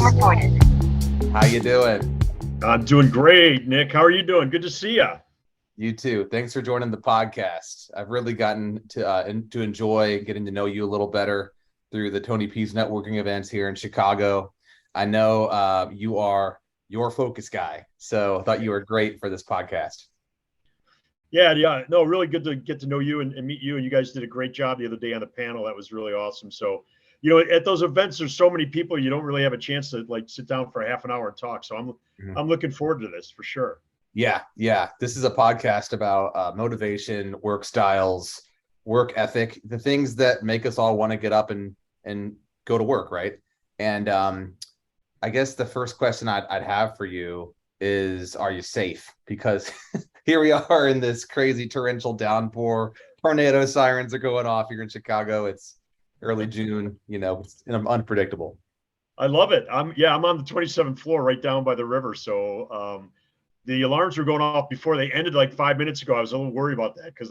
How you doing? I'm doing great, Nick. How are you doing? Good to see you. You too. Thanks for joining the podcast. I've really gotten to enjoy getting to know you a little better through the Tony P's networking events here in Chicago. I know you are your focus guy, so I thought you were great for this podcast. Yeah. No, really good to get to know you and meet you. And you guys did a great job the other day on the panel. That was really awesome. So, at those events, there's so many people, you don't really have a chance to like sit down for a half an hour and talk. So I'm looking forward to this for sure. Yeah. This is a podcast about motivation, work styles, work ethic, the things that make us all want to get up and go to work, right? And I guess the first question I'd have for you is, are you safe? Because here we are in this crazy torrential downpour. Tornado sirens are going off here in Chicago. It's early June, it's unpredictable. I love it. I'm on the 27th floor right down by the river. So the alarms were going off before they ended like 5 minutes ago. I was a little worried about that because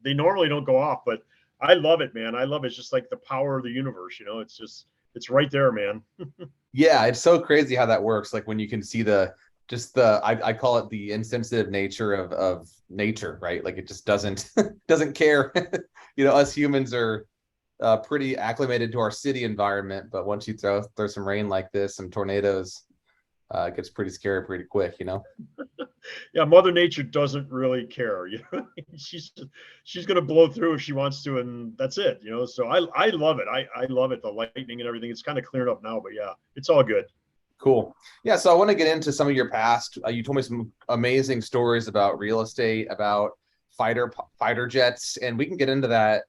they normally don't go off, but I love it, man. I love it. It's just like the power of the universe. It's right there, man. Yeah, it's so crazy how that works. Like when you can see I call it the insensitive nature of nature, right? Like it just doesn't care. Us humans are pretty acclimated to our city environment, but once you throw some rain like this, some tornadoes, it gets pretty scary pretty quick. Yeah, Mother Nature doesn't really care. She's going to blow through if she wants to, and that's it. So I love it. I love it. The lightning and everything. It's kind of cleared up now, but yeah, it's all good. Cool. Yeah, so I want to get into some of your past. You told me some amazing stories about real estate, about fighter jets, and we can get into that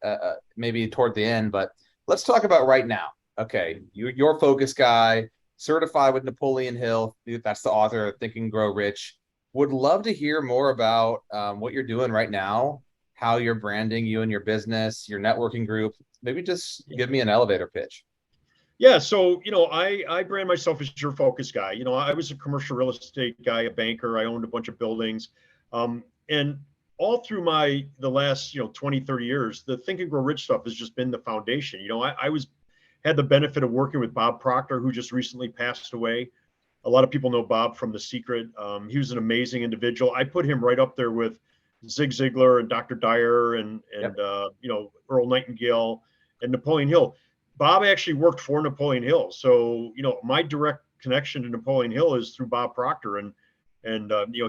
maybe toward the end. But let's talk about right now. Okay, you're a focus guy, certified with Napoleon Hill. That's the author of Think and Grow Rich. Would love to hear more about what you're doing right now, how you're branding you and your business, your networking group. Maybe just give me an elevator pitch. Yeah, so I brand myself as your focus guy. I was a commercial real estate guy, a banker. I owned a bunch of buildings, and all through the last 20, 30 years, the Think and Grow Rich stuff has just been the foundation. I had the benefit of working with Bob Proctor, who just recently passed away. A lot of people know Bob from The Secret. He was an amazing individual. I put him right up there with Zig Ziglar and Dr. Dyer and Yep. Earl Nightingale and Napoleon Hill. Bob actually worked for Napoleon Hill. So, my direct connection to Napoleon Hill is through Bob Proctor and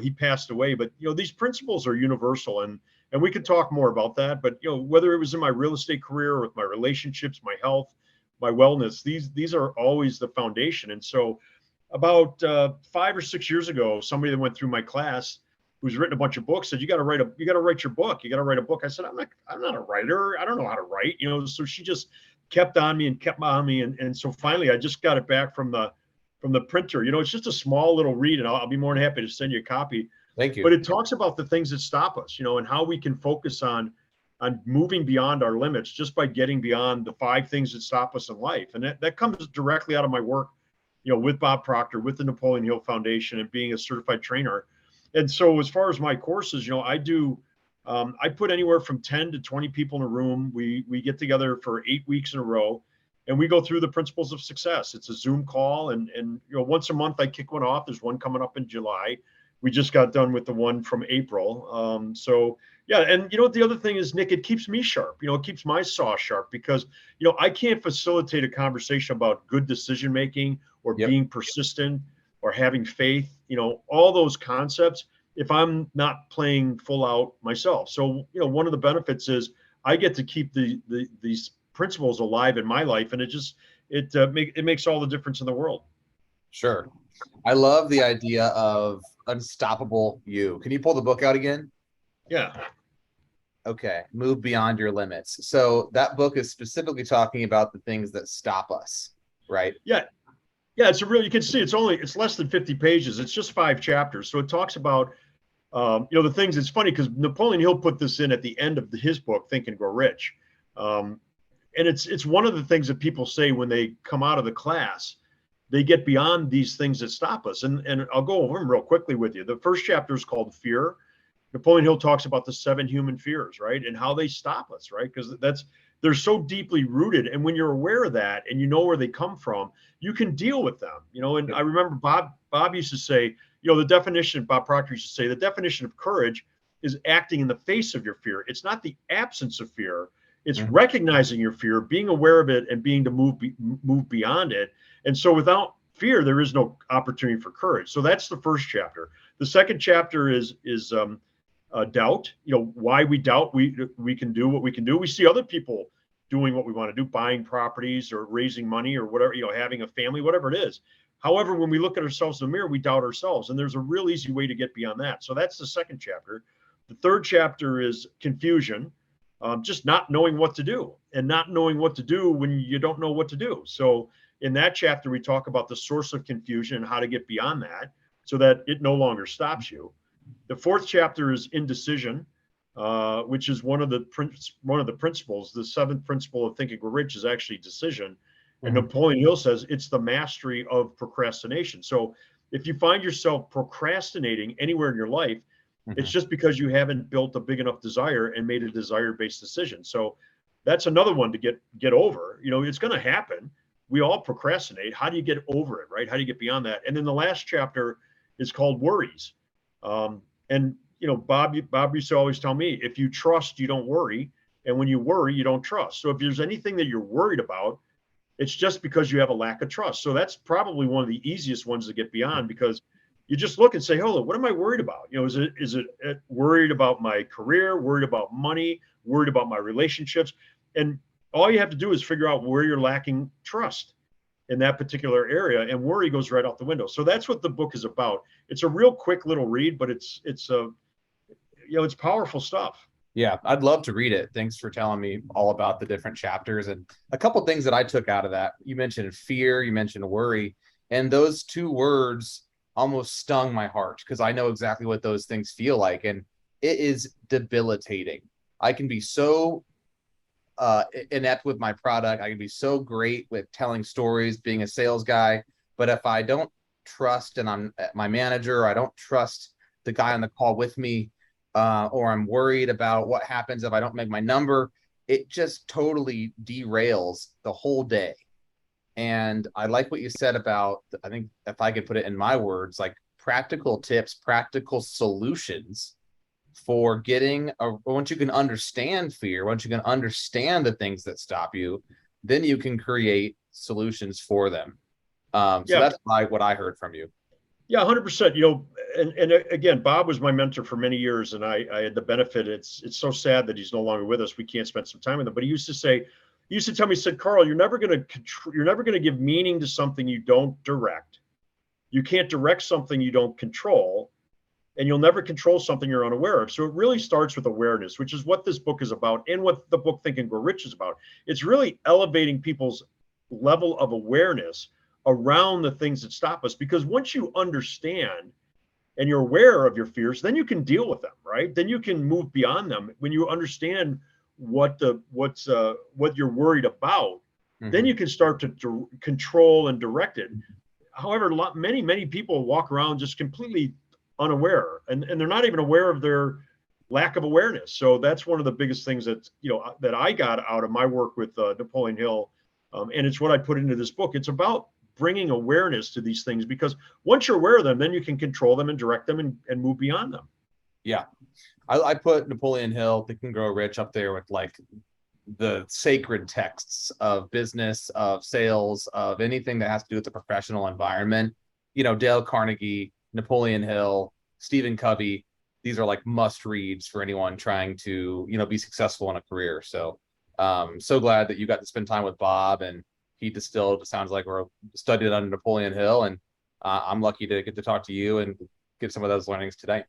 he passed away, but, these principles are universal and we could talk more about that, but, whether it was in my real estate career or with my relationships, my health, my wellness, these are always the foundation. And so about 5 or 6 years ago, somebody that went through my class who's written a bunch of books said, you got to write your book. You got to write a book. I said, I'm not a writer. I don't know how to write, so she just kept on me. And so finally I just got it back from the printer. It's just a small little read, and I'll be more than happy to send you a copy. Thank you. But it talks about the things that stop us, and how we can focus on moving beyond our limits just by getting beyond the 5 things that stop us in life. And that comes directly out of my work, with Bob Proctor, with the Napoleon Hill Foundation, and being a certified trainer. And so as far as my courses, I put anywhere from 10 to 20 people in a room. We get together for 8 weeks in a row, and we go through the principles of success. It's a Zoom call, and once a month I kick one off. There's one coming up in July. We just got done with the one from April. So yeah, and the other thing is, Nick, it keeps me sharp. It keeps my saw sharp because I can't facilitate a conversation about good decision making or being persistent or having faith. All those concepts if I'm not playing full out myself. So one of the benefits is I get to keep these principles alive in my life, and it makes all the difference in the world. Sure. I love the idea of unstoppable you. Can you pull the book out again? Yeah. Okay. Move beyond your limits. So that book is specifically talking about the things that stop us, right? Yeah. Yeah. You can see it's less than 50 pages. It's just 5 chapters. So it talks about, the things. It's funny because Napoleon Hill put this in at the end of his book, Think and Grow Rich. And it's one of the things that people say when they come out of the class. They get beyond these things that stop us. And I'll go over them real quickly with you. The first chapter is called Fear. Napoleon Hill talks about the 7 human fears, right? And how they stop us, right? Because they're so deeply rooted. And when you're aware of that and you know where they come from, you can deal with them, and I remember Bob used to say, Bob Proctor used to say, the definition of courage is acting in the face of your fear. It's not the absence of fear. It's recognizing your fear, being aware of it, and being to move beyond it. And so without fear, there is no opportunity for courage. So that's the first chapter. The second chapter is doubt. Why we doubt we can do what we can do. We see other people doing what we want to do, buying properties or raising money or whatever, having a family, whatever it is. However, when we look at ourselves in the mirror, we doubt ourselves. And there's a real easy way to get beyond that. So that's the second chapter. The third chapter is confusion, just not knowing what to do, and not knowing what to do when you don't know what to do. So in that chapter, we talk about the source of confusion and how to get beyond that so that it no longer stops you. The fourth chapter is indecision, which is one of the principles. The seventh principle of Think and Grow Rich is actually decision. And Napoleon Hill says it's the mastery of procrastination. So if you find yourself procrastinating anywhere in your life, it's just because you haven't built a big enough desire and made a desire-based decision. So that's another one to get over. It's going to happen. We all procrastinate. How do you get over it, right? How do you get beyond that? And then the last chapter is called worries. Bob used to always tell me, if you trust, you don't worry. And when you worry, you don't trust. So if there's anything that you're worried about, it's just because you have a lack of trust. So that's probably one of the easiest ones to get beyond, because you just look and say, hold on, what am I worried about? Is it worried about my career, worried about money, worried about my relationships? And all you have to do is figure out where you're lacking trust in that particular area, and worry goes right out the window. So that's what the book is about. It's a real quick little read, but it's powerful stuff. Yeah, I'd love to read it. Thanks for telling me all about the different chapters. And a couple things that I took out of that. You mentioned fear, you mentioned worry, and those two words almost stung my heart, because I know exactly what those things feel like, and it is debilitating. I can be so inept with my product. I can be so great with telling stories, being a sales guy, but if I don't trust, and I'm my manager, or I don't trust the guy on the call with me, or I'm worried about what happens if I don't make my number, it just totally derails the whole day. And I like what you said about, I think if I could put it in my words, like practical tips, practical solutions for once you can understand fear, once you can understand the things that stop you, then you can create solutions for them. So that's what I heard from you. Yeah, 100%. And again, Bob was my mentor for many years, and I had the benefit. It's so sad that he's no longer with us. We can't spend some time with him. But he used to tell me, he said, Carl, you're never going to give meaning to something you don't direct. You can't direct something you don't control, and you'll never control something you're unaware of. So it really starts with awareness, which is what this book is about, and what the book Think and Grow Rich is about. It's really elevating people's level of awareness around the things that stop us, because once you understand and you're aware of your fears, then you can deal with them, right? Then you can move beyond them. When you understand what you're worried about, then you can start to control and direct it. However, many people walk around just completely unaware, and they're not even aware of their lack of awareness. So that's one of the biggest things that I got out of my work with Napoleon Hill, and it's what I put into this book. It's about bringing awareness to these things, because once you're aware of them, then you can control them and direct them and move beyond them. Yeah. I put Napoleon Hill, Think and Grow Rich, up there with like the sacred texts of business, of sales, of anything that has to do with the professional environment. Dale Carnegie, Napoleon Hill, Stephen Covey, these are like must reads for anyone trying to, be successful in a career. So so glad that you got to spend time with Bob, and he distilled, it sounds like, or studied under Napoleon Hill. And I'm lucky to get to talk to you and get some of those learnings today.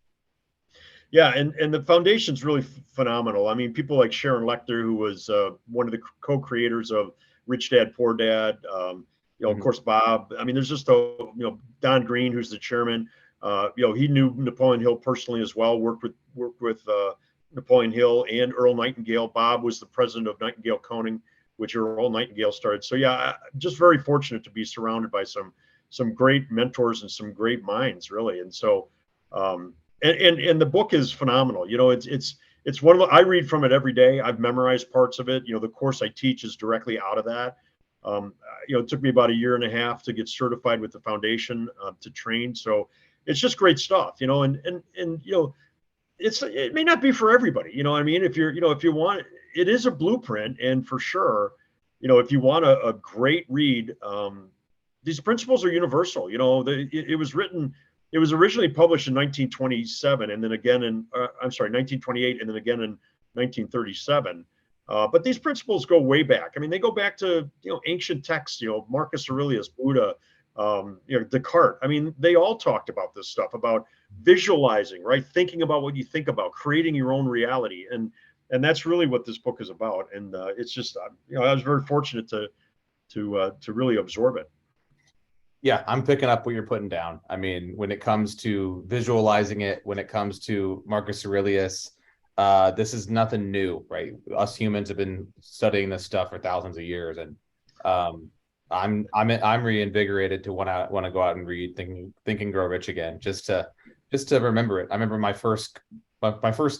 Yeah, and the foundation's really phenomenal. I mean, people like Sharon Lechter, who was one of the co-creators of Rich Dad, Poor Dad. Of course, Bob. I mean, there's just Don Green, who's the chairman. He knew Napoleon Hill personally as well. Worked with Napoleon Hill and Earl Nightingale. Bob was the president of Nightingale Coning, which Earl Nightingale started. So yeah, just very fortunate to be surrounded by some great mentors and some great minds, really. And so. And the book is phenomenal. It's it's one of the, I read from it every day. I've memorized parts of it. The course I teach is directly out of that. It took me about a year and a half to get certified with the foundation to train. So it's just great stuff, it may not be for everybody. What I mean? If you want, it is a blueprint. And for sure, if you want a great read, these principles are universal. It was originally published in 1927 and then again 1928 and then again in 1937. But these principles go way back. I mean, they go back to, ancient texts, Marcus Aurelius, Buddha, Descartes. I mean, they all talked about this stuff, about visualizing, right? Thinking about what you think about, creating your own reality. And that's really what this book is about. And it's just, I was very fortunate to really absorb it. Yeah, I'm picking up what you're putting down. I mean, when it comes to visualizing it, when it comes to Marcus Aurelius, this is nothing new, right? Us humans have been studying this stuff for thousands of years, and I'm reinvigorated to want to go out and read Think and Grow Rich again, just to remember it. I remember my first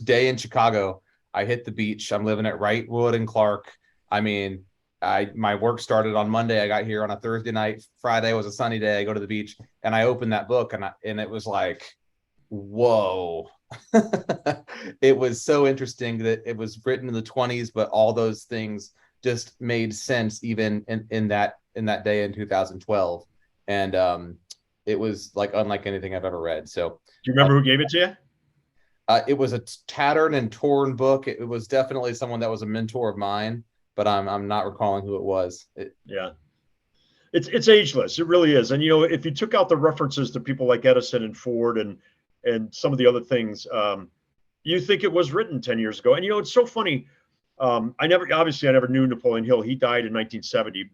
day in Chicago. I hit the beach. I'm living at Wrightwood and Clark. I mean, my work started on Monday. I got here on a Thursday night. Friday was a sunny day. I go to the beach and I opened that book and it was like, whoa. It was so interesting that it was written in the 1920s, but all those things just made sense even in that day in 2012. And it was like unlike anything I've ever read. So do you remember who gave it to you? It was a tattered and torn book. It was definitely someone that was a mentor of mine, but I'm not recalling who it was. Yeah. It's ageless. It really is. And, if you took out the references to people like Edison and Ford and some of the other things, you think it was written 10 years ago. And, it's so funny. I never knew Napoleon Hill. He died in 1970.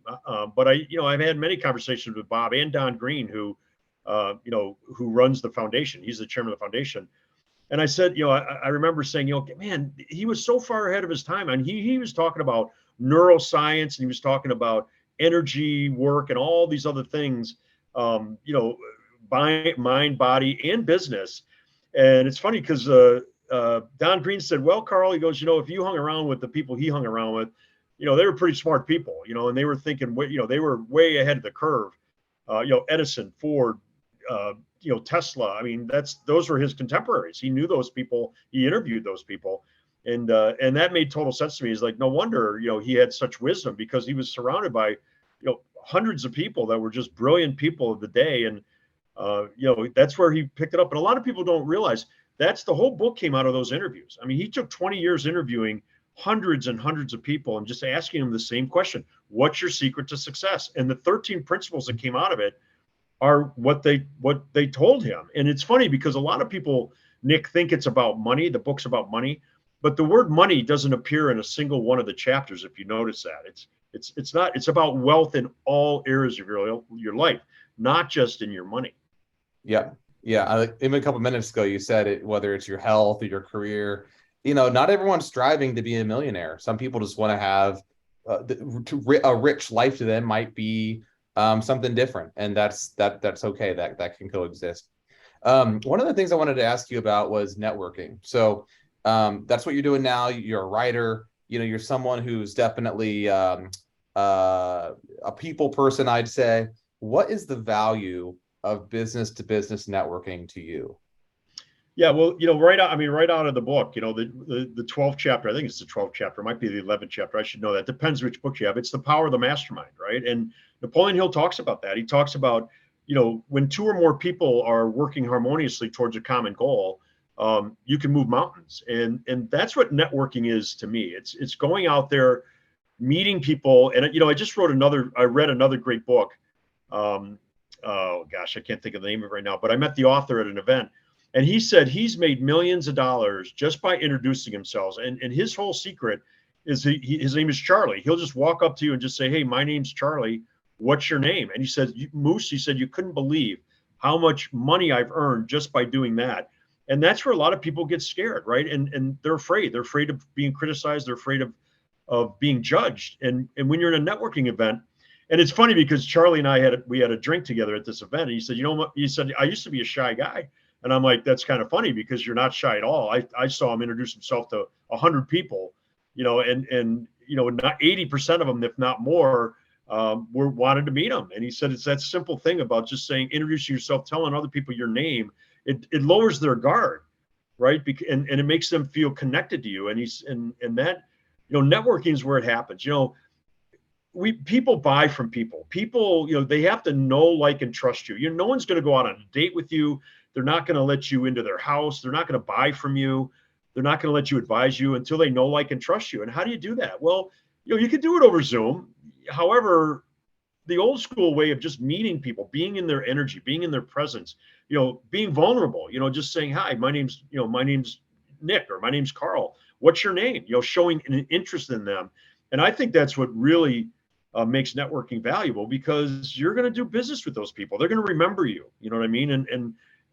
But I've had many conversations with Bob and Don Green, who runs the foundation. He's the chairman of the foundation. And I said, I remember saying, man, he was so far ahead of his time. And he was talking about neuroscience and he was talking about energy work and all these other things, mind, body, and business. And it's funny because Don Green said, well, Carl, he goes, if you hung around with the people he hung around with, they were pretty smart people, and they were thinking, they were way ahead of the curve. Edison, Ford, Tesla. I mean, those were his contemporaries. He knew those people. He interviewed those people. And that made total sense to me. It's like, no wonder, he had such wisdom because he was surrounded by, hundreds of people that were just brilliant people of the day. And, that's where he picked it up. And a lot of people don't realize that's the whole book came out of those interviews. I mean, he took 20 years interviewing hundreds and hundreds of people and just asking them the same question. What's your secret to success? And the 13 principles that came out of it are what they told him. And it's funny because a lot of people, Nick, think it's about money. The book's about money. But the word money doesn't appear in a single one of the chapters. If you notice that, it's not. It's about wealth in all areas of your life, not just in your money. Yeah. Even a couple of minutes ago, you said it. Whether it's your health or your career, not everyone's striving to be a millionaire. Some people just want to have a rich life. To them might be something different, and that's okay. That can coexist. One of the things I wanted to ask you about was networking. So. That's what you're doing now. You're a writer. You're someone who's definitely a people person, I'd say. What is the value of business to business networking to you? Yeah, well, right out of the book, the 12th chapter, I think it's the 12th chapter, it might be the 11th chapter. I should know that. Depends which book you have. It's The Power of the Mastermind, right? And Napoleon Hill talks about that. He talks about, when two or more people are working harmoniously towards a common goal, you can move mountains. And that's what networking is to me. It's going out there, meeting people. And, I read another great book. Oh gosh, I can't think of the name of it right now, but I met the author at an event and he said he's made millions of dollars just by introducing himself. And his whole secret is his name is Charlie. He'll just walk up to you and just say, hey, my name's Charlie. What's your name? And he said, Moose, he said, you couldn't believe how much money I've earned just by doing that. And that's where a lot of people get scared, right? And they're afraid. They're afraid of being criticized. They're afraid of being judged. And when you're in a networking event, and it's funny because Charlie and I had a drink together at this event. And he said, you know what? He said, I used to be a shy guy. And I'm like, that's kind of funny because you're not shy at all. I saw him introduce himself to 100 people, and 80% of them, if not more, were wanted to meet him. And he said it's that simple thing about just saying, introducing yourself, telling other people your name. It lowers their guard, right? And it makes them feel connected to you. And that, networking is where it happens. People buy from people. People, they have to know, like, and trust you. No one's going to go out on a date with you. They're not going to let you into their house. They're not going to buy from you. They're not going to let you advise you until they know, like, and trust you. And how do you do that? Well, you can do it over Zoom. However, the old school way of just meeting people, being in their energy, being in their presence, being vulnerable, just saying, hi, my name's Nick, or my name's Carl. What's your name? Showing an interest in them. And I think that's what really makes networking valuable, because you're going to do business with those people. They're going to remember you. You know what I mean?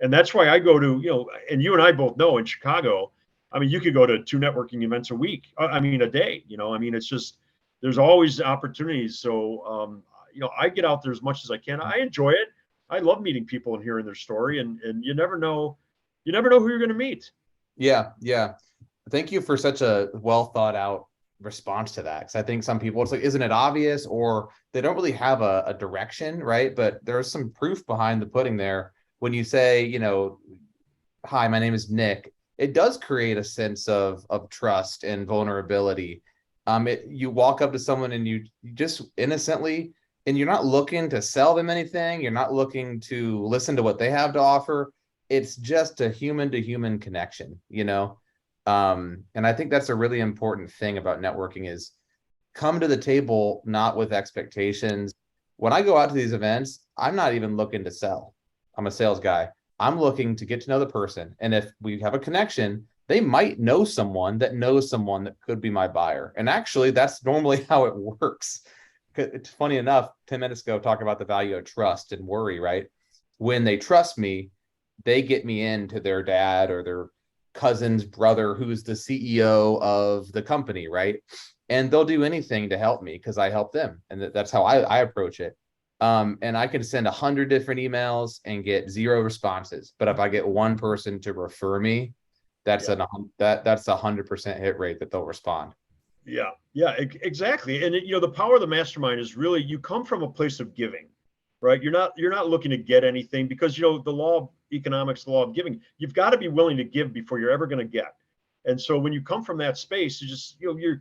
And that's why I go to, and you and I both know in Chicago, I mean, you could go to 2 networking events a week. I mean, a day, it's just, there's always opportunities. So, I get out there as much as I can. I enjoy it. I love meeting people and hearing their story, and you never know who you're going to meet. Yeah. Yeah. Thank you for such a well thought out response to that. Cause I think some people, it's like, isn't it obvious? Or they don't really have a direction, right? But there's some proof behind the pudding there. When you say, hi, my name is Nick, it does create a sense of trust and vulnerability. You walk up to someone and you just innocently, and you're not looking to sell them anything. You're not looking to listen to what they have to offer. It's just a human to human connection, and I think that's a really important thing about networking is come to the table, not with expectations. When I go out to these events, I'm not even looking to sell. I'm a sales guy. I'm looking to get to know the person. And if we have a connection, they might know someone that knows someone that could be my buyer. And actually, that's normally how it works. It's funny enough, 10 minutes ago, talking about the value of trust and worry, right? When they trust me, they get me into their dad or their cousin's brother, who's the CEO of the company, right? And they'll do anything to help me because I help them. And that's how I approach it. And I can send 100 different emails and get 0 responses. But if I get one person to refer me, that's a 100% hit rate that they'll respond. Yeah, exactly. And the power of the mastermind is really, you come from a place of giving, right? You're not looking to get anything, because the law of economics, the law of giving, you've got to be willing to give before you're ever going to get. And so when you come from that space, you just you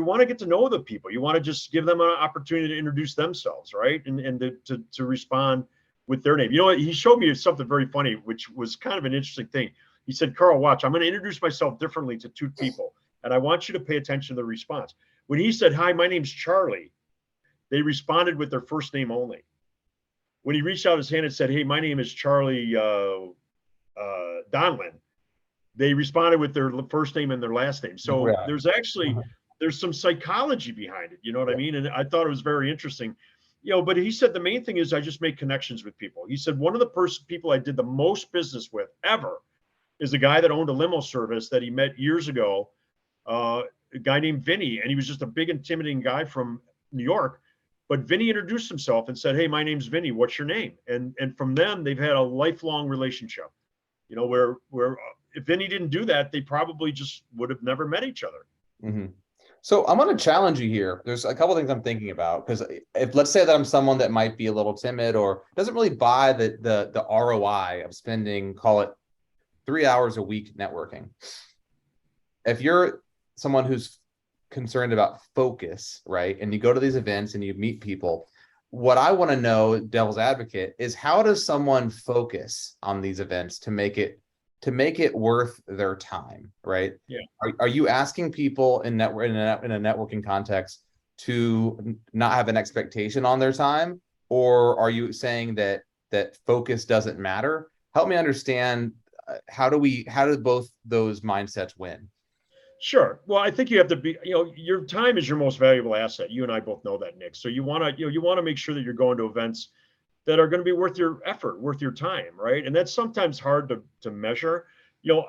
want to get to know the people. You want to just give them an opportunity to introduce themselves, right? And to respond with their name. He showed me something very funny, which was kind of an interesting thing. He said, Carl, watch, I'm going to introduce myself differently to 2 people, and I want you to pay attention to the response. When he said, hi, my name's Charlie, they responded with their first name only. When he reached out his hand and said, hey, my name is Charlie Donlin, they responded with their first name and their last name. So there's some psychology behind it. You know what I mean? And I thought it was very interesting. But he said the main thing is I just make connections with people. He said one of the people I did the most business with ever is a guy that owned a limo service that he met years ago, a guy named Vinny, and he was just a big, intimidating guy from New York. But Vinny introduced himself and said, hey, my name's Vinny. What's your name? And from then, they've had a lifelong relationship, where if Vinny didn't do that, they probably just would have never met each other. Mm-hmm. So I'm going to challenge you here. There's a couple of things I'm thinking about, because if let's say that I'm someone that might be a little timid or doesn't really buy the ROI of spending, call it 3 hours a week networking. If you're someone who's concerned about focus, right? And you go to these events and you meet people, what I want to know, devil's advocate, is how does someone focus on these events to make it worth their time, right? Yeah. Are you asking people in a networking context to not have an expectation on their time, or are you saying that focus doesn't matter? Help me understand, how do both those mindsets win? Sure. Well, I think you have to be, your time is your most valuable asset. You and I both know that, Nick. So you want to make sure that you're going to events that are going to be worth your effort, worth your time, right? And that's sometimes hard to measure.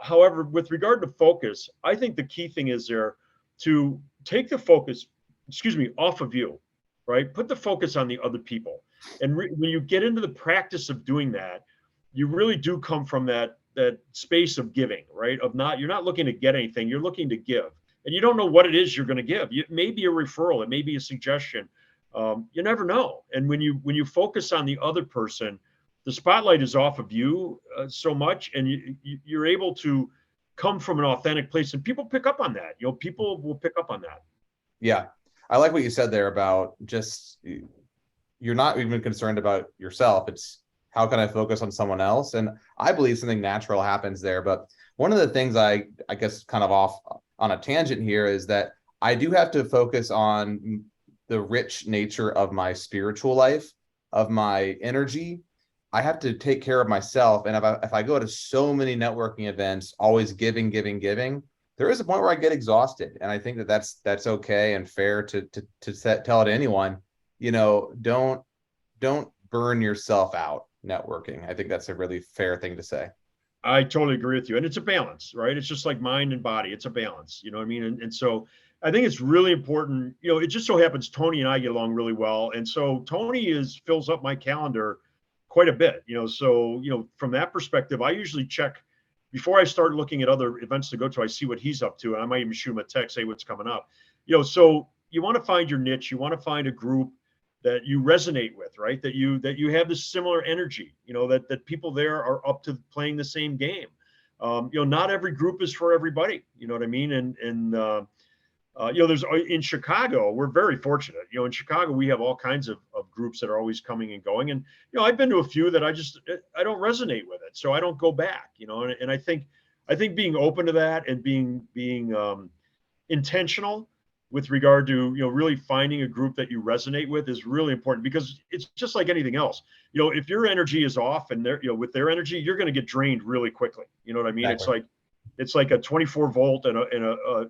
However, with regard to focus, I think the key thing is there to take the focus, off of you, right? Put the focus on the other people. And when you get into the practice of doing that, you really do come from that space of giving, right? You're not looking to get anything, you're looking to give. And you don't know what it is you're going to give. It may be a referral, it may be a suggestion. You never know. And when you focus on the other person, the spotlight is off of you so much, and you're able to come from an authentic place, and people pick up on that. People will pick up on that. Yeah. I like what you said there about just you're not even concerned about yourself. It's how can I focus on someone else? And I believe something natural happens there. But one of the things I guess kind of off on a tangent here is that I do have to focus on the rich nature of my spiritual life, of my energy. I have to take care of myself. And if I go to so many networking events, always giving, giving, giving, there is a point where I get exhausted. And I think that that's okay and fair to tell it to anyone, don't burn yourself out networking. I think that's a really fair thing to say. I totally agree with you. And it's a balance, right? It's just like mind and body. It's a balance, you know what I mean? And so I think it's really important. It just so happens Tony and I get along really well. And so Tony fills up my calendar quite a bit, so, from that perspective, I usually check before I start looking at other events to go to. I see what he's up to, and I might even shoot him a text, say what's coming up, so you want to find your niche. You want to find a group that you resonate with, right? That you have this similar energy, that people there are up to playing the same game. Not every group is for everybody, you know what I mean? And there's in Chicago, we're very fortunate. In Chicago, we have all kinds of groups that are always coming and going. And, I've been to a few that I don't resonate with it. So I don't go back, and I think being open to that and being intentional with regard to, really finding a group that you resonate with is really important, because it's just like anything else. If your energy is off and they're, with their energy, you're going to get drained really quickly. You know what I mean? Exactly. It's like a 24 volt and a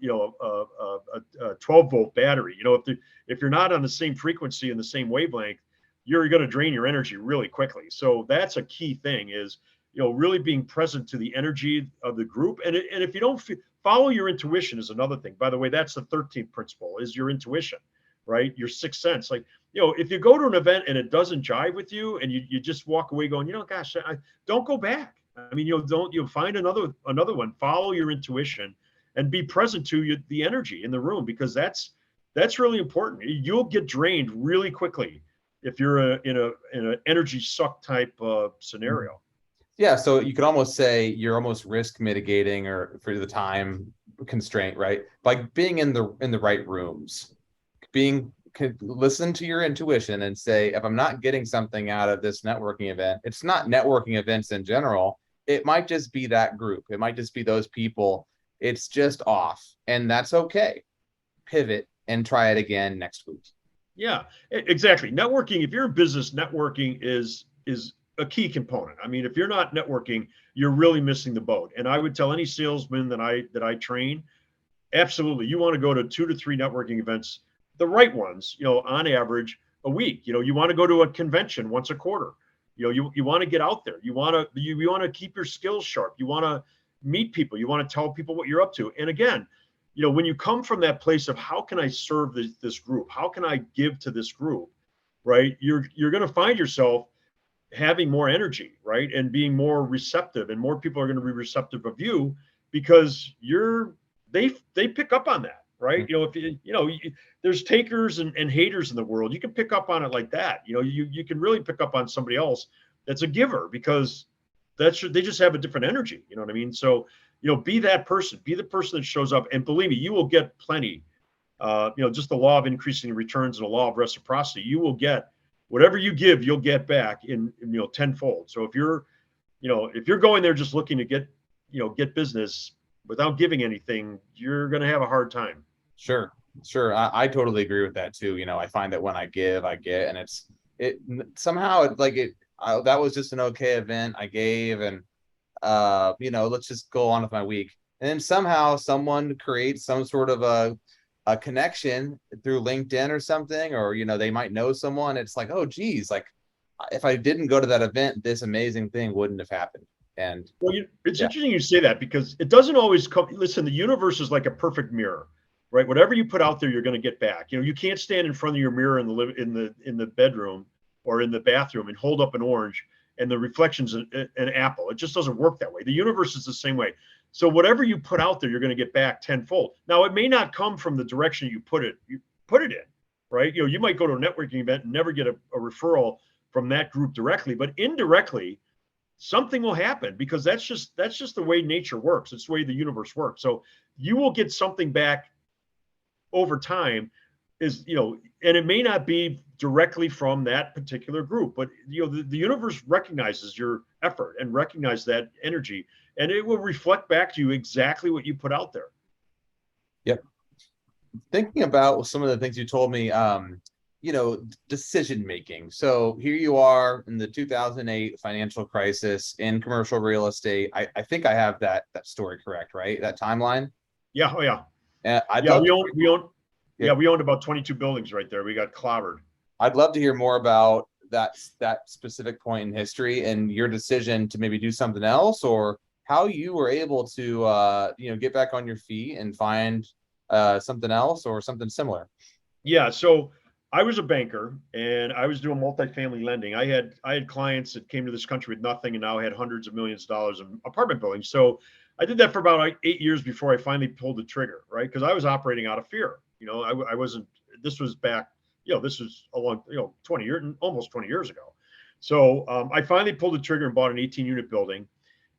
12 volt battery. If you're not on the same frequency and the same wavelength, you're going to drain your energy really quickly. So that's a key thing, is really being present to the energy of the group. And if you don't follow your intuition is another thing. By the way, that's the 13th principle, is your intuition, right? Your sixth sense. Like, if you go to an event and it doesn't jive with you, and you just walk away going, gosh, don't go back. I mean, you'll find another one. Follow your intuition and be present to the energy in the room, because that's really important. You'll get drained really quickly if you're in an energy suck type scenario. Yeah, so you could almost say you're almost risk mitigating, or for the time constraint, right? By being in the right rooms, listen to your intuition and say, if I'm not getting something out of this networking event, it's not networking events in general. It might just be that group. It might just be those people. It's just off, and that's okay. Pivot and try it again next week. Yeah, exactly. Networking, if you're in business, networking is a key component. I mean, if you're not networking, you're really missing the boat. And I would tell any salesman that I train, absolutely, you want to go to 2 to 3 networking events, the right ones, on average a week. You want to go to a convention once a quarter. You want to get out there. You want to keep your skills sharp. You want to meet people. You want to tell people what you're up to. And again, when you come from that place of how can I serve this group? How can I give to this group? Right? You're going to find yourself having more energy, right? And being more receptive, and more people are going to be receptive of you, because they pick up on that, right? If there's takers and haters in the world, you can pick up on it like that. You can really pick up on somebody else that's a giver, because they just have a different energy. You know what I mean? So, be that person, be the person that shows up, and believe me, you will get plenty. Just the law of increasing returns and the law of reciprocity. You will get whatever you give, you'll get back in tenfold. So if you're going there just looking to get business without giving anything, you're going to have a hard time. Sure. I totally agree with that too. I find that when I give, I get, and it somehow that was just an okay event. I gave, and let's just go on with my week. And then somehow someone creates some sort of a connection through LinkedIn or something, or they might know someone. It's like, oh geez, like if I didn't go to that event, this amazing thing wouldn't have happened. And it's interesting you say that, because it doesn't always come. Listen, the universe is like a perfect mirror, right? Whatever you put out there, you're going to get back. You can't stand in front of your mirror in the bedroom or in the bathroom and hold up an orange and the reflection's an apple. It just doesn't work that way. The universe is the same way. So whatever you put out there, you're going to get back tenfold. Now, it may not come from the direction you put it in, right? You might go to a networking event and never get a referral from that group directly, but indirectly, something will happen, because that's just the way nature works. It's the way the universe works. So you will get something back over time, and it may not be directly from that particular group, but the universe recognizes your effort and recognize that energy, and it will reflect back to you exactly what you put out there. Yep. Thinking about some of the things you told me, decision making. So here you are in the 2008 financial crisis in commercial real estate. I think I have that story correct, right? That timeline. Yeah. Oh yeah. We owned about 22 buildings right there. We got clobbered. I'd love to hear more about that specific point in history and your decision to maybe do something else, or how you were able to get back on your feet and find something else or something similar. Yeah. So I was a banker and I was doing multifamily lending. I had clients that came to this country with nothing and now had hundreds of millions of dollars in apartment buildings. So I did that for about 8 years before I finally pulled the trigger, right? Because I was operating out of fear. I wasn't. This was back. This was a long, 20 years, almost 20 years ago. So I finally pulled the trigger and bought an 18-unit building,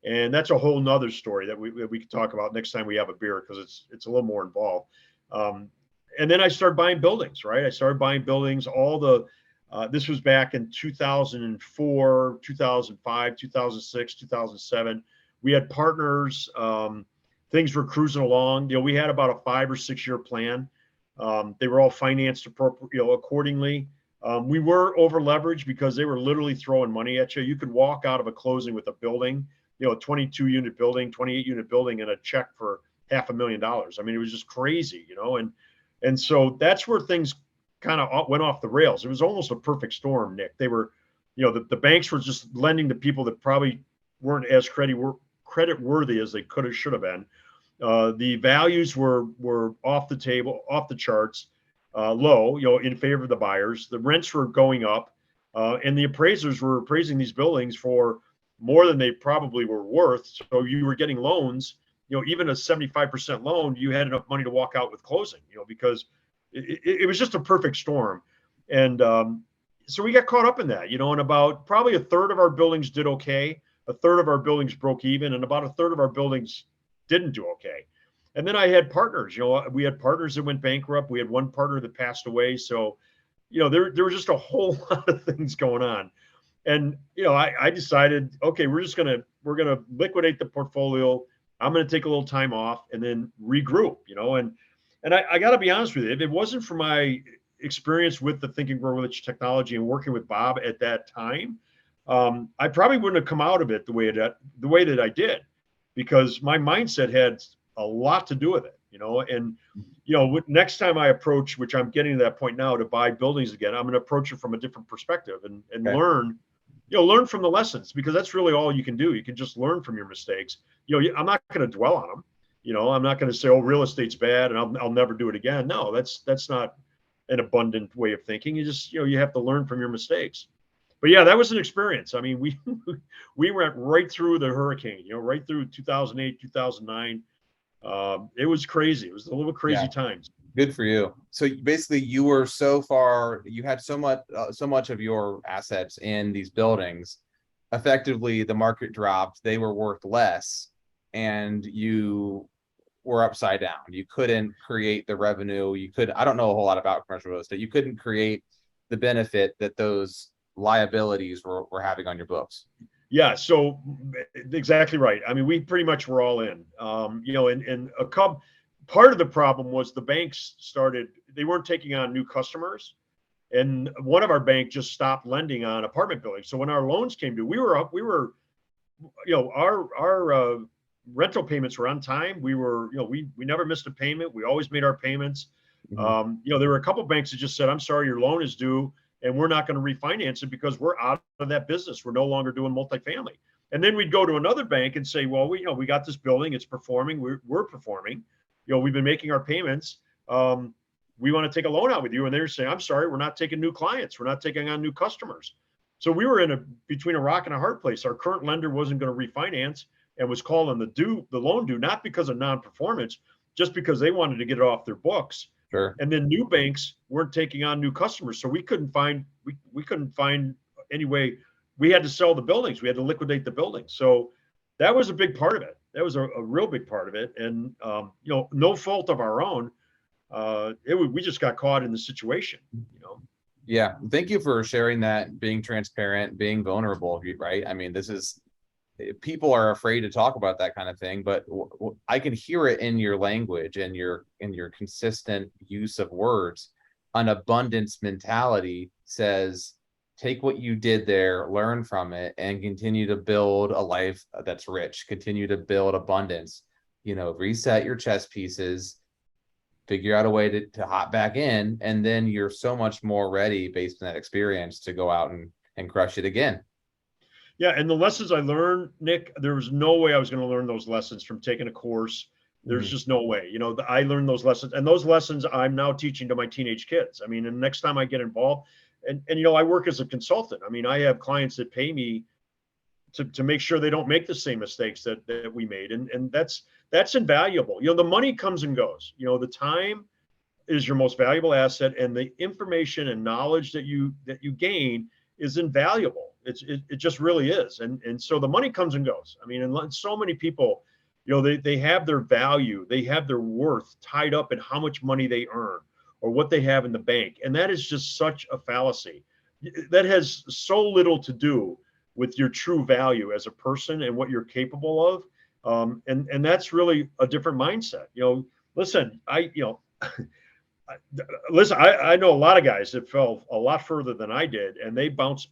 and that's a whole nother story that we can talk about next time we have a beer, because it's a little more involved. And then I started buying buildings, right? I started buying buildings. This was back in 2004, 2005, 2006, 2007. We had partners. Things were cruising along. We had about a 5 or 6 year plan. They were all financed accordingly. We were over leveraged because they were literally throwing money at you. You could walk out of a closing with a building, a 22-unit building, 28-unit building, and a check for $500,000. I mean, it was just crazy, and so that's where things kind of went off the rails. It was almost a perfect storm, Nick. They were, the banks were just lending to people that probably weren't as credit worthy as they could have, should have been. The values were off the table, off the charts, low, in favor of the buyers. The rents were going up, and the appraisers were appraising these buildings for more than they probably were worth. So you were getting loans, even a 75% loan, you had enough money to walk out with closing, because it was just a perfect storm. And so we got caught up in that, and about probably a third of our buildings did okay. A third of our buildings broke even, and about a third of our buildings didn't do okay. And then I had partners, we had partners that went bankrupt. We had one partner that passed away. So, there was just a whole lot of things going on. And, I decided, okay, we're going to liquidate the portfolio. I'm going to take a little time off and then regroup, and I got to be honest with you, if it wasn't for my experience with the Think and Grow Rich technology and working with Bob at that time, I probably wouldn't have come out of it the way that I did, because my mindset had a lot to do with it, and, next time I approach, which I'm getting to that point now, to buy buildings again, I'm going to approach it from a different perspective and okay. learn from the lessons, because that's really all you can do. You can just learn from your mistakes. I'm not going to dwell on them. I'm not going to say, oh, real estate's bad and I'll never do it again. No, that's not an abundant way of thinking. You just, you have to learn from your mistakes. But yeah, that was an experience. I mean, we went right through the hurricane, right through 2008, 2009. It was crazy. It was a little crazy times. Good for you. So basically you were you had so much of your assets in these buildings. Effectively, the market dropped, they were worth less, and you were upside down. You couldn't create the revenue. I don't know a whole lot about commercial real estate. You couldn't create the benefit that those liabilities were having on your books. Yeah, so exactly right. I mean, we pretty much were all in, and part of the problem was the banks they weren't taking on new customers. And one of our banks just stopped lending on apartment buildings. So when our loans came due, we were our rental payments were on time. We were, we never missed a payment. We always made our payments. Mm-hmm. There were a couple of banks that just said, I'm sorry, your loan is due and we're not going to refinance it because we're out of that business. We're no longer doing multifamily. And then we'd go to another bank and say, well, we got this building. It's performing. We're performing. We've been making our payments. We want to take a loan out with you. And they're saying, I'm sorry, we're not taking new clients. We're not taking on new customers. So we were between a rock and a hard place. Our current lender wasn't going to refinance and was calling the loan due, not because of non-performance, just because they wanted to get it off their books. Sure. And then new banks weren't taking on new customers. So we couldn't find any way. We had to sell the buildings. We had to liquidate the buildings. So that was a big part of it. That was a real big part of it. And, no fault of our own. We just got caught in the situation, Yeah. Thank you for sharing that, being transparent, being vulnerable, right? I mean, people are afraid to talk about that kind of thing, but I can hear it in your language and your consistent use of words. An abundance mentality says, take what you did there, learn from it, and continue to build a life that's rich, continue to build abundance, reset your chess pieces, figure out a way to hop back in, and then you're so much more ready based on that experience to go out and crush it again. Yeah, and the lessons I learned, Nick, there was no way I was going to learn those lessons from taking a course. There's just no way. I learned those lessons, and those lessons I'm now teaching to my teenage kids. I mean, and next time I get involved, and I work as a consultant. I mean, I have clients that pay me to make sure they don't make the same mistakes that we made, and that's invaluable. The money comes and goes. The time is your most valuable asset, and the information and knowledge that you gain is invaluable. It just really is. And so the money comes and goes. I mean, and so many people, they have their value, they have their worth tied up in how much money they earn or what they have in the bank. And that is just such a fallacy. That has so little to do with your true value as a person and what you're capable of. And that's really a different mindset. Listen, I know a lot of guys that fell a lot further than I did, and they bounced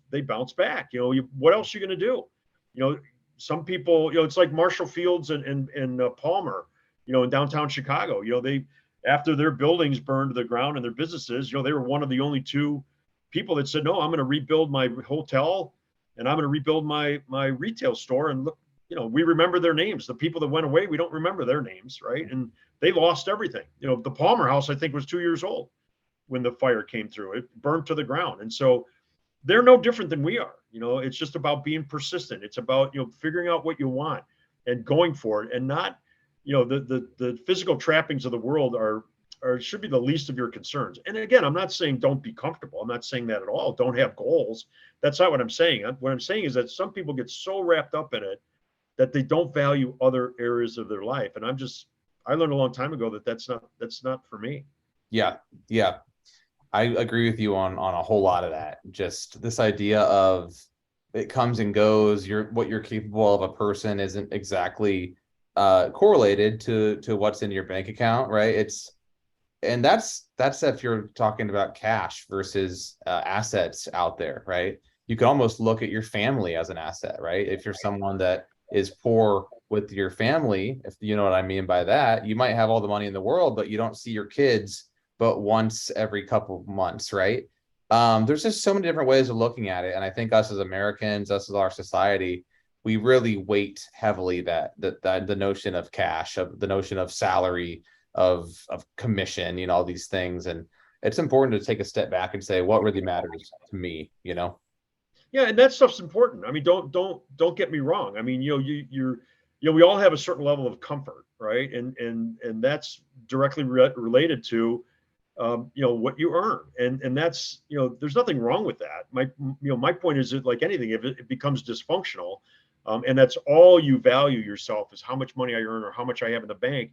back. What else are you going to do? Some people, it's like Marshall Fields and Palmer, in downtown Chicago. They, after their buildings burned to the ground and their businesses, they were one of the only two people that said, no, I'm going to rebuild my hotel and I'm going to rebuild my retail store. And look, we remember their names. The people that went away, we don't remember their names, right? And they lost everything. The Palmer house, I think, was 2 years old when the fire came through. It burned to the ground. And so they're no different than we are. It's just about being persistent. It's about, figuring out what you want and going for it, and not, the physical trappings of the world are should be the least of your concerns. And again, I'm not saying don't be comfortable. I'm not saying that at all. Don't have goals. That's not what I'm saying. What I'm saying is that some people get so wrapped up in it that they don't value other areas of their life. And I learned a long time ago that that's not for me. Yeah. I agree with you on a whole lot of that. Just this idea of it comes and goes. What you're capable of a person isn't exactly correlated to what's in your bank account, right? That's if you're talking about cash versus assets out there, right? You can almost look at your family as an asset, right? If you're someone that is poor with your family, if you know what I mean by that, you might have all the money in the world, but you don't see your kids but once every couple of months, right? There's just so many different ways of looking at it. And I think us as Americans, us as our society, we really weight heavily that the notion of cash, of the notion of salary, of commission, all these things. And it's important to take a step back and say, what really matters to me, Yeah, and that stuff's important. I mean, don't get me wrong. I mean, we all have a certain level of comfort, right? And that's directly related to what you earn, and that's there's nothing wrong with that. My point is that, like anything, if it becomes dysfunctional, and that's all you value yourself is how much money I earn or how much I have in the bank.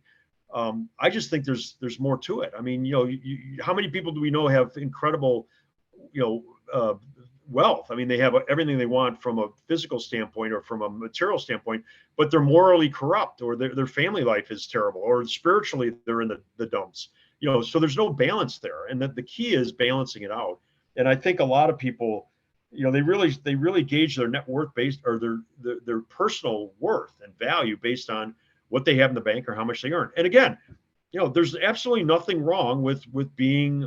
I just think there's more to it. I mean, how many people do we know have incredible, wealth? I mean, they have everything they want from a physical standpoint or from a material standpoint, but they're morally corrupt, or their family life is terrible, or spiritually they're in the dumps. So there's no balance there, and that the key is balancing it out. And I think a lot of people, they really gauge their net worth based, or their personal worth and value based on what they have in the bank or how much they earn. And again, there's absolutely nothing wrong with being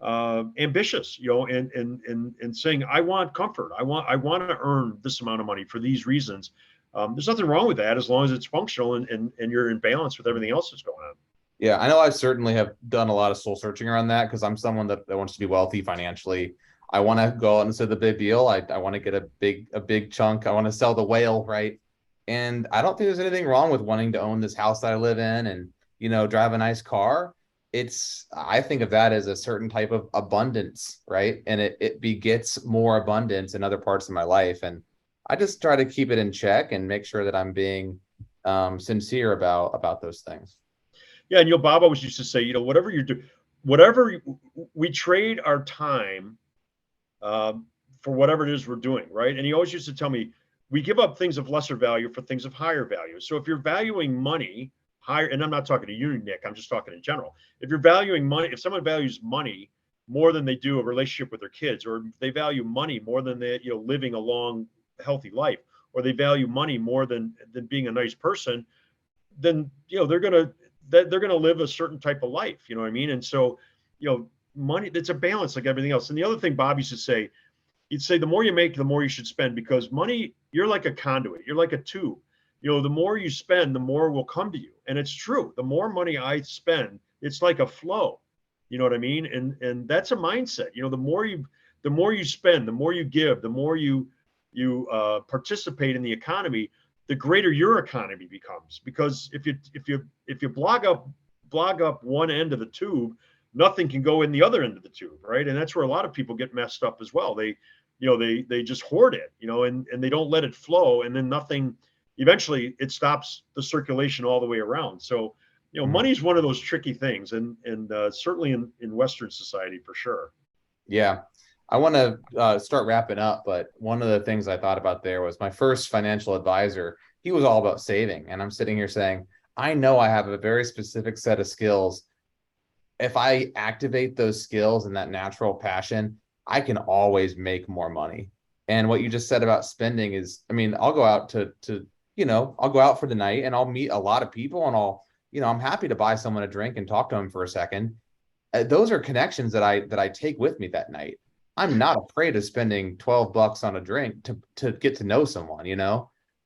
ambitious, and saying, I want comfort. I want to earn this amount of money for these reasons. There's nothing wrong with that as long as it's functional and you're in balance with everything else that's going on. Yeah, I know I certainly have done a lot of soul searching around that, because I'm someone that wants to be wealthy financially. I want to go out and say the big deal. I want to get a big chunk. I want to sell the whale, right? And I don't think there's anything wrong with wanting to own this house that I live in and, drive a nice car. I think of that as a certain type of abundance, right? And it begets more abundance in other parts of my life. And I just try to keep it in check and make sure that I'm being sincere about those things. Yeah, and Bob always used to say, whatever you do, we trade our time for whatever it is we're doing, right? And he always used to tell me, we give up things of lesser value for things of higher value. So if you're valuing money higher, and I'm not talking to you, Nick, I'm just talking in general. If you're valuing money, if someone values money more than they do a relationship with their kids, or they value money more than they, living a long, healthy life, or they value money more than being a nice person, then they're gonna live a certain type of life. You know what I mean? And so, money, it's a balance like everything else. And the other thing Bob used to say, he'd say, the more you make, the more you should spend, because money, you're like a conduit, you're like a tube. The more you spend, the more will come to you. And it's true. The more money I spend, it's like a flow. You know what I mean? And that's a mindset. The more you spend, the more you give, the more you participate in the economy, the greater your economy becomes. Because if you blog up one end of the tube, nothing can go in the other end of the tube, right? And that's where a lot of people get messed up as well. They just hoard it, and they don't let it flow, and then nothing. Eventually, it stops the circulation all the way around. So, money is one of those tricky things, and certainly in Western society for sure. Yeah. I want to start wrapping up, but one of the things I thought about there was my first financial advisor. He was all about saving. And I'm sitting here saying, I know I have a very specific set of skills. If I activate those skills and that natural passion, I can always make more money. And what you just said about spending is, I mean, I'll go out I'll go out for the night and I'll meet a lot of people and I'm happy to buy someone a drink and talk to them for a second. Those are connections that I take with me that night. I'm not afraid of spending $12 on a drink to get to know someone,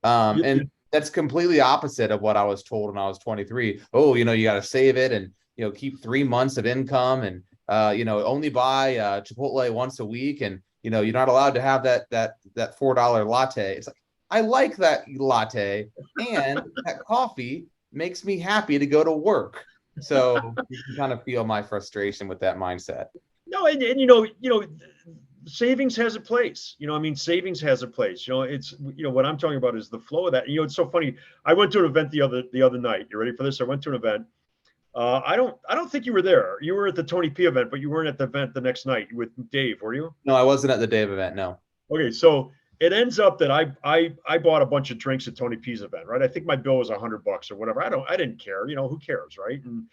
and that's completely opposite of what I was told when I was 23. Oh, you got to save it and, keep 3 months of income and, only buy Chipotle once a week. And, you're not allowed to have that $4 latte. It's like, I like that latte, and that coffee makes me happy to go to work. So you can kind of feel my frustration with that mindset. No, and savings has a place. Savings has a place. It's what I'm talking about is the flow of that. It's so funny. I went to an event the other night. You ready for this? I went to an event. I don't think you were there. You were at the Tony P event, but you weren't at the event the next night with Dave, were you? No, I wasn't at the Dave event. No. Okay, so it ends up that I bought a bunch of drinks at Tony P's event, right? I think my bill was $100 or whatever. I didn't care. Who cares, right? And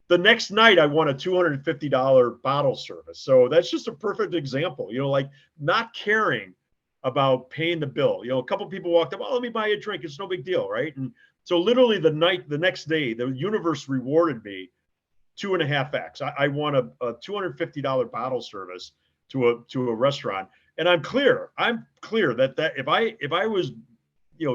the next night I won a $250 bottle service. So that's just a perfect example, like not caring about paying the bill. A couple of people walked up, oh, let me buy you a drink. It's no big deal, right? And so literally the next day, the universe rewarded me 2.5x. I won a $250 bottle service to a restaurant. And I'm clear that if I was,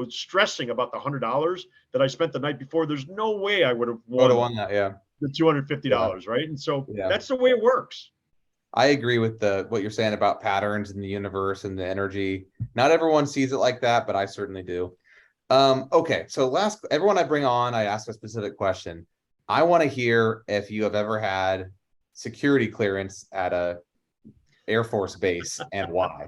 stressing about the $100 that I spent the night before, there's no way I would have won that. Yeah. The $250, right? And so that's the way it works. I agree with what you're saying about patterns in the universe and the energy. Not everyone sees it like that, but I certainly do. Okay, so everyone I bring on, I ask a specific question. I want to hear if you have ever had security clearance at a Air Force base and why.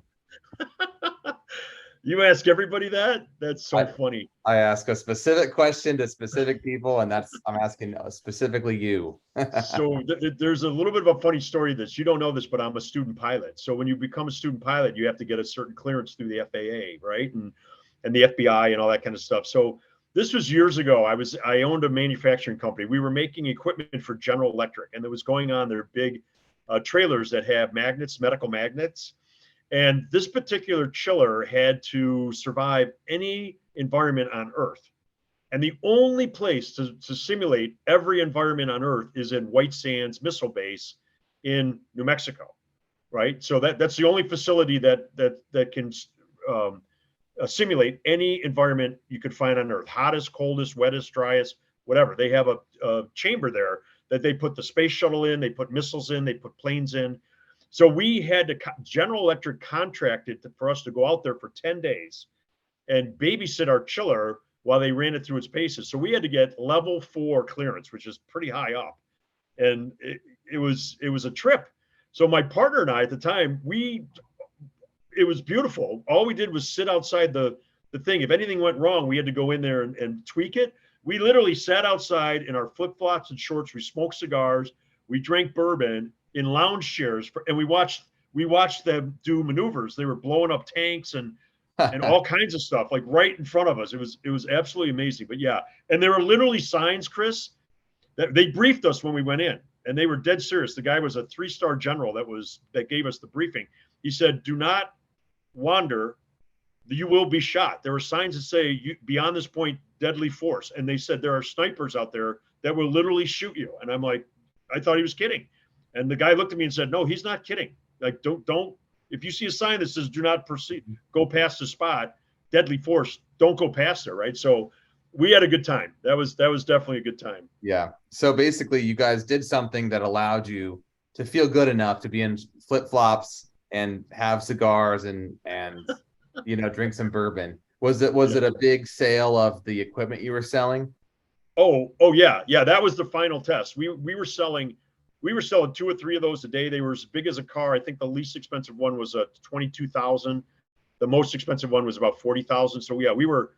You ask everybody that? That's so funny. I ask a specific question to specific people, and I'm asking specifically you. So there's a little bit of a funny story that you don't know this, but I'm a student pilot. So when you become a student pilot, you have to get a certain clearance through the FAA, right? And the FBI and all that kind of stuff. So this was years ago. I owned a manufacturing company. We were making equipment for General Electric, and it was going on their big trailers that have magnets, medical magnets. And this particular chiller had to survive any environment on Earth. And the only place to simulate every environment on Earth is in White Sands Missile Base in New Mexico, right? So that's the only facility that can simulate any environment you could find on Earth. Hottest, coldest, wettest, driest, whatever. They have a chamber there that they put the space shuttle in, they put missiles in, they put planes in. So we had to, General Electric contracted for us to go out there for 10 days and babysit our chiller while they ran it through its paces. So we had to get level 4 clearance, which is pretty high up. And it was a trip. So my partner and I at the time, it was beautiful. All we did was sit outside the thing. If anything went wrong, we had to go in there and tweak it. We literally sat outside in our flip-flops and shorts. We smoked cigars. We drank bourbon in lounge chairs, and we watched them do maneuvers. They were blowing up tanks and all kinds of stuff, like right in front of us. It was absolutely amazing. But yeah, and there were literally signs, Chris, that they briefed us when we went in, and they were dead serious. The guy was a 3-star general that gave us the briefing. He said, "Do not wander, you will be shot." There were signs that say, "Beyond this point, deadly force." And they said there are snipers out there that will literally shoot you. And I'm like, I thought he was kidding. And the guy looked at me and said, "No, he's not kidding. Like, don't. If you see a sign that says do not proceed, go past the spot, deadly force, don't go past there." Right. So we had a good time. That was definitely a good time. Yeah. So basically, you guys did something that allowed you to feel good enough to be in flip flops and have cigars and drink some bourbon. Was it a big sale of the equipment you were selling? Oh yeah. That was the final test. We were selling 2 or 3 of those a day. They were as big as a car. I think the least expensive one was a 22,000. The most expensive one was about 40,000. So yeah, we were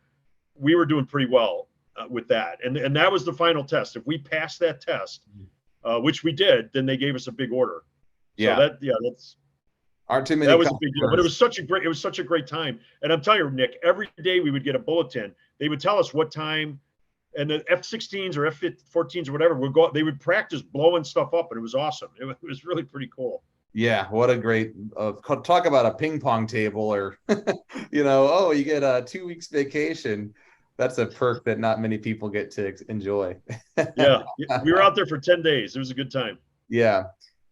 doing pretty well with that. And that was the final test. If we passed that test, which we did, then they gave us a big order. Yeah. So that's aren't too many. That was a big deal, but it was such a great time. And I'm telling you, Nick, every day we would get a bulletin. They would tell us what time, and the F-16s or F-14s or whatever would go. They would practice blowing stuff up, and it was awesome. It was really pretty cool. Yeah, what a great talk about a ping pong table, or you get a 2 weeks vacation. That's a perk that not many people get to enjoy. Yeah, we were out there for 10 days. It was a good time. Yeah,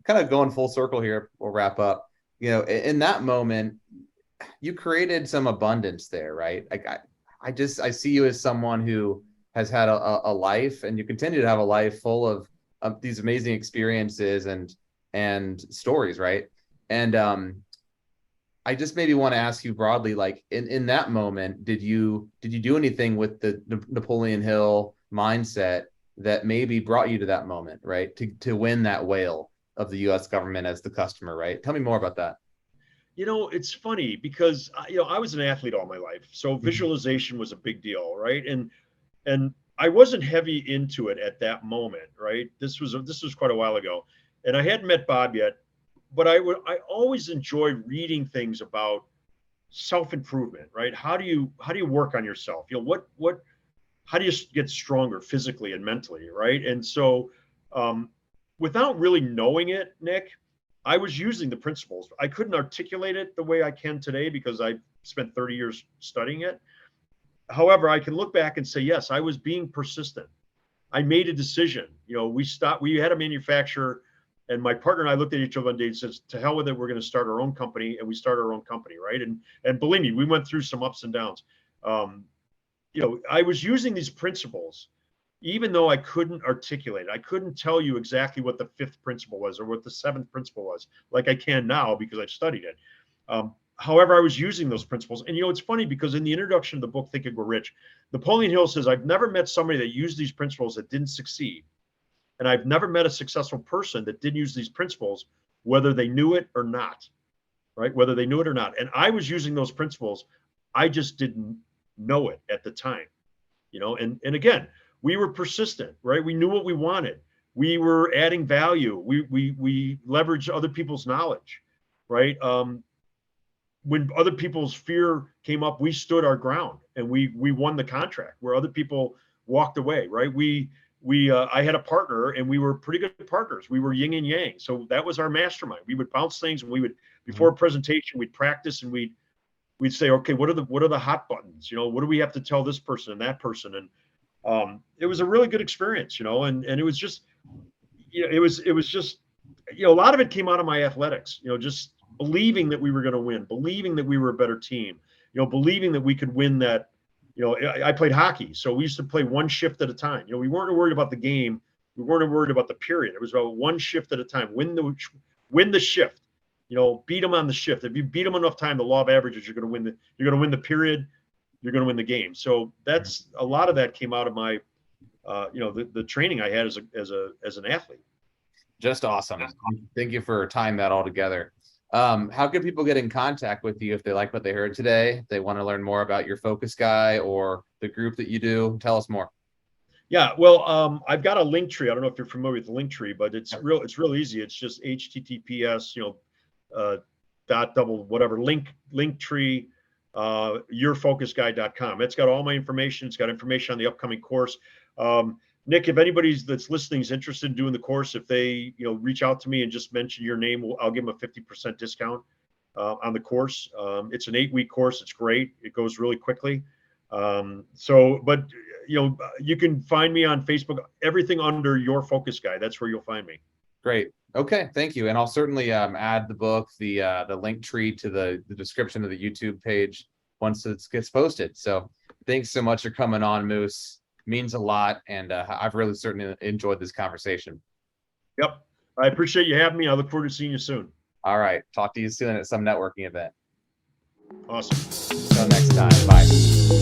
kind of going full circle here. We'll wrap up. In that moment, you created some abundance there, right? Like I see you as someone who has had a life, and you continue to have a life full of these amazing experiences and stories, right? And I just maybe want to ask you broadly, like in that moment, did you do anything with the Napoleon Hill mindset that maybe brought you to that moment, right? To win that whale of the U.S. government as the customer, right? Tell me more about that. It's funny because I was an athlete all my life, so visualization was a big deal, right? And I wasn't heavy into it at that moment, right? This was quite a while ago, and I hadn't met Bob yet, but I always enjoyed reading things about self-improvement, right? How do you work on yourself? How do you get stronger physically and mentally, right? And so, without really knowing it, Nick, I was using the principles. I couldn't articulate it the way I can today because I spent 30 years studying it. However, I can look back and say, yes, I was being persistent. I made a decision. We had a manufacturer, and my partner and I looked at each other one day and said, to hell with it, we're going to start our own company. And we started our own company, right? And believe me, we went through some ups and downs. I was using these principles, even though I couldn't articulate it. I couldn't tell you exactly what the 5th principle was or what the 7th principle was, like I can now because I've studied it. However, I was using those principles. And it's funny because in the introduction of the book, Think and Grow Rich, Napoleon Hill says, I've never met somebody that used these principles that didn't succeed. And I've never met a successful person that didn't use these principles, whether they knew it or not, right? Whether they knew it or not. And I was using those principles. I just didn't know it at the time, and again, we were persistent, right? We knew what we wanted. We were adding value. We leveraged other people's knowledge, right? When other people's fear came up, we stood our ground and we won the contract where other people walked away, right? I had a partner and we were pretty good partners. We were yin and yang. So that was our mastermind. We would bounce things, and we would, before a presentation, we'd practice, and we'd say, okay, what are the hot buttons? What do we have to tell this person and that person? And it was a really good experience, and it was just, it was just, a lot of it came out of my athletics, just believing that we were going to win, believing that we were a better team, believing that we could win that. I played hockey, so we used to play one shift at a time. We weren't worried about the game. We weren't worried about the period. It was about one shift at a time. Win the shift. beat them on the shift. If you beat them enough time, the law of averages, you're going to win the period. You're going to win the game. So that's a lot of that came out of my, the training I had as an athlete. Just awesome. Thank you for tying that all together. How can people get in contact with you if they like what they heard today? If they want to learn more about your Focus Guy or the group that you do, tell us more. Yeah, well, I've got a link tree. I don't know if you're familiar with the link tree, but it's real easy. It's just HTTPS, link tree, yourfocusguy.com. It's got all my information. It's got information on the upcoming course. Nick, if anybody that's listening is interested in doing the course, if they, reach out to me and just mention your name, I'll give them a 50% discount on the course. It's an 8-week course. It's great. It goes really quickly. But you can find me on Facebook, everything under Your Focus Guy. That's where you'll find me. Great. Okay. Thank you. And I'll certainly add the book, the link tree to the description of the YouTube page once it gets posted. So thanks so much for coming on, Moose. Means a lot. And I've really certainly enjoyed this conversation. Yep. I appreciate you having me. I look forward to seeing you soon. All right. Talk to you soon at some networking event. Awesome. Until next time. Bye.